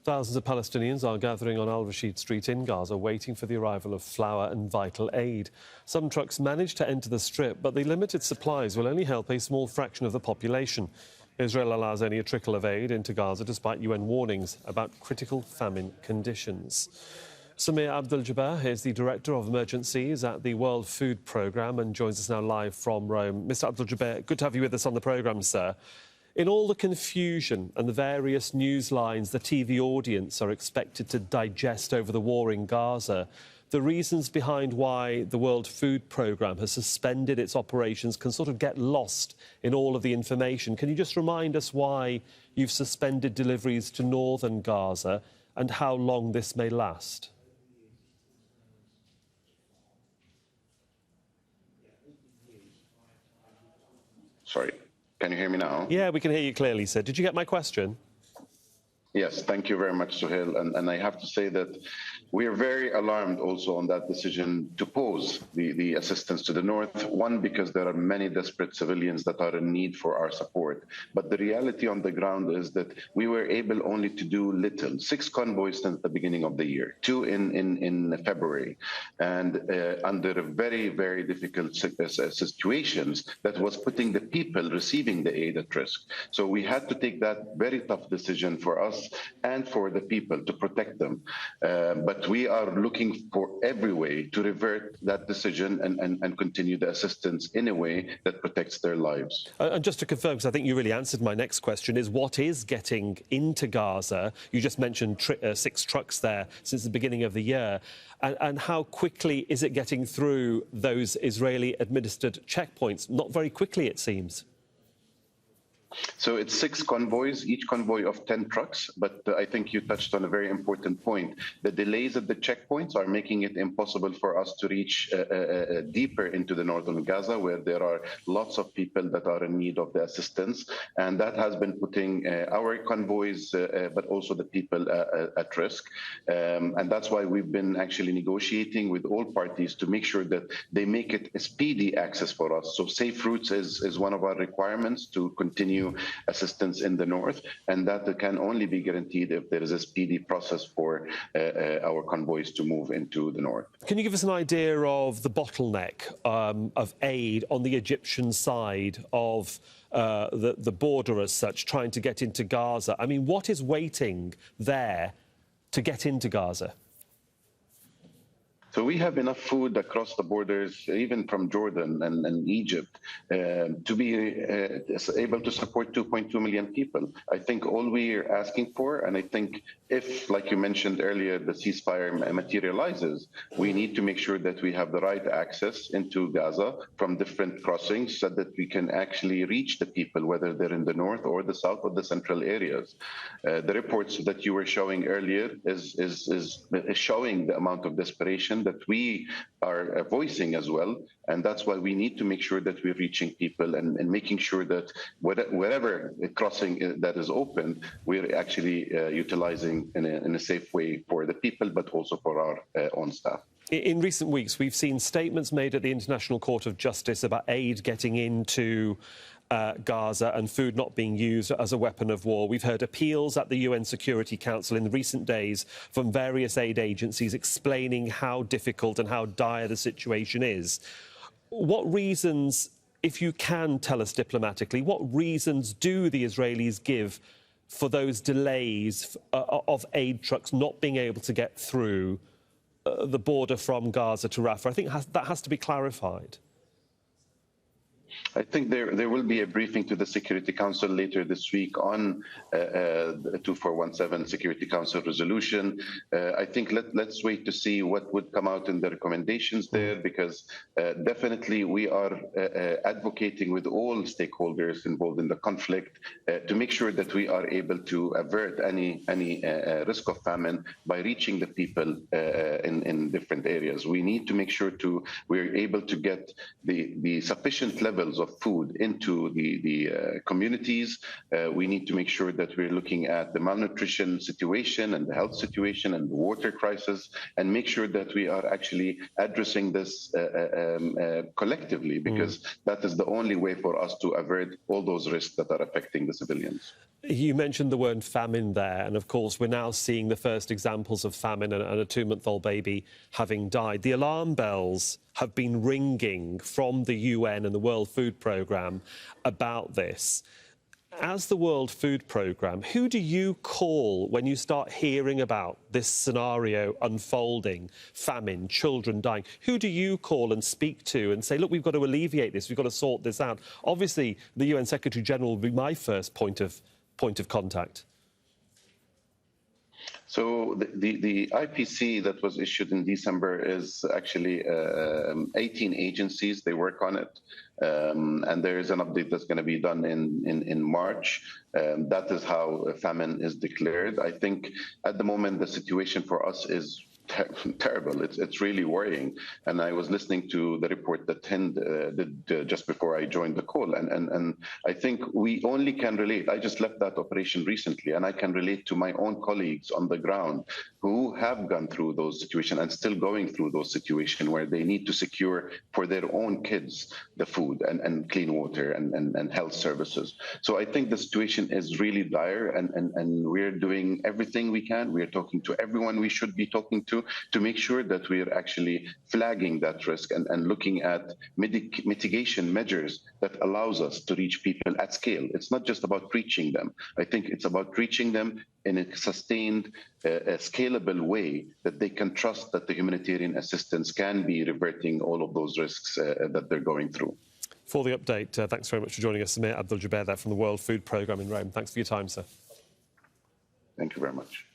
Thousands of Palestinians are gathering on Rashid Street in Gaza, waiting for the arrival of flour and vital aid. Some trucks managed to enter the strip, but the limited supplies will only help a small fraction of the population. Israel allows only a trickle of aid into Gaza, despite UN warnings about critical famine conditions. Samir Abdeljaber is the Director of Emergencies at the World Food Programme and joins us now live from Rome. Mr Abdeljaber, good to have you with us on the programme, sir. In all the confusion and the various news lines the TV audience are expected to digest over the war in Gaza, the reasons behind why the World Food Programme has suspended its operations can sort of get lost in all of the information. Can you just remind us why you've suspended deliveries to northern Gaza and how long this may last? Sorry. Can you hear me now? Yeah, we can hear you clearly, sir. Did you get my question? Yes, thank you very much, Suhail. And I have to say that we are very alarmed also on that decision to pause the assistance to the north. One, because there are many desperate civilians that are in need for our support. But the reality on the ground is that we were able only to do little. 6 convoys since the beginning of the year, 2 in February. And under very, very difficult situations that was putting the people receiving the aid at risk. So we had to take that very tough decision for us and for the people to protect them. But we are looking for every way to revert that decision and continue the assistance in a way that protects their lives. And just to confirm, because I think you really answered my next question, is what is getting into Gaza? You just mentioned 6 trucks there since the beginning of the year. And how quickly is it getting through those Israeli-administered checkpoints? Not very quickly, it seems. So it's 6 convoys, each convoy of 10 trucks. But I think you touched on a very important point. The delays at the checkpoints are making it impossible for us to reach deeper into the northern Gaza, where there are lots of people that are in need of the assistance. And that has been putting our convoys, but also the people at risk. And that's why we've been actually negotiating with all parties to make sure that they make it a speedy access for us. So safe routes is one of our requirements to continue assistance in the north, and that can only be guaranteed if there is a speedy process for our convoys to move into the north. Can you give us an idea of the bottleneck of aid on the Egyptian side of the border as such, trying to get into Gaza? I mean, what is waiting there to get into Gaza? So we have enough food across the borders, even from Jordan and Egypt, to be able to support 2.2 million people. I think all we are asking for, and I think if, like you mentioned earlier, the ceasefire materializes, we need to make sure that we have the right access into Gaza from different crossings so that we can actually reach the people, whether they're in the north or the south or the central areas. The reports that you were showing earlier is showing the amount of desperation that we are voicing as well. And that's why we need to make sure that we're reaching people and making sure that wherever a crossing that is open, we're actually utilizing in a safe way for the people, but also for our own staff. In recent weeks, we've seen statements made at the International Court of Justice about aid getting into Gaza and food not being used as a weapon of war. We've heard appeals at the UN Security Council in recent days from various aid agencies explaining how difficult and how dire the situation is. What reasons, if you can tell us diplomatically, what reasons do the Israelis give for those delays of aid trucks not being able to get through the border from Gaza to Rafah? I think that has to be clarified. I think there will be a briefing to the Security Council later this week on the 2417 Security Council resolution. I think let's wait to see what would come out in the recommendations there, because definitely we are advocating with all stakeholders involved in the conflict to make sure that we are able to avert any risk of famine by reaching the people in different areas. We need to make sure we're able to get the sufficient level levels of food into the communities. We need to make sure that we're looking at the malnutrition situation and the health situation and the water crisis, and make sure that we are actually addressing this collectively, because that is the only way for us to avert all those risks that are affecting the civilians. You mentioned the word famine there, and of course we're now seeing the first examples of famine and a 2-month-old baby having died. The alarm bells have been ringing from the UN and the World Food Programme about this. As the World Food Programme, who do you call when you start hearing about this scenario unfolding, famine, children dying? Who do you call and speak to and say, look, we've got to alleviate this, we've got to sort this out? Obviously, the UN Secretary-General will be my first point of contact. So the IPC that was issued in December is actually 18 agencies. They work on it. And there is an update that's going to be done in March. That is how a famine is declared. I think at the moment, the situation for us is terrible. It's really worrying. And I was listening to the report that Hind did just before I joined the call. And I think we only can relate. I just left that operation recently, and I can relate to my own colleagues on the ground who have gone through those situations and still going through those situations where they need to secure for their own kids the food and clean water and health services. So I think the situation is really dire, and we're doing everything we can. We're talking to everyone we should be talking to make sure that we're actually flagging that risk and looking at mitigation measures that allows us to reach people at scale. It's not just about reaching them. I think it's about reaching them in a sustained, scalable way that they can trust that the humanitarian assistance can be reverting all of those risks that they're going through. For the update, thanks very much for joining us, Abdeljaber there from the World Food Programme in Rome. Thanks for your time, sir. Thank you very much.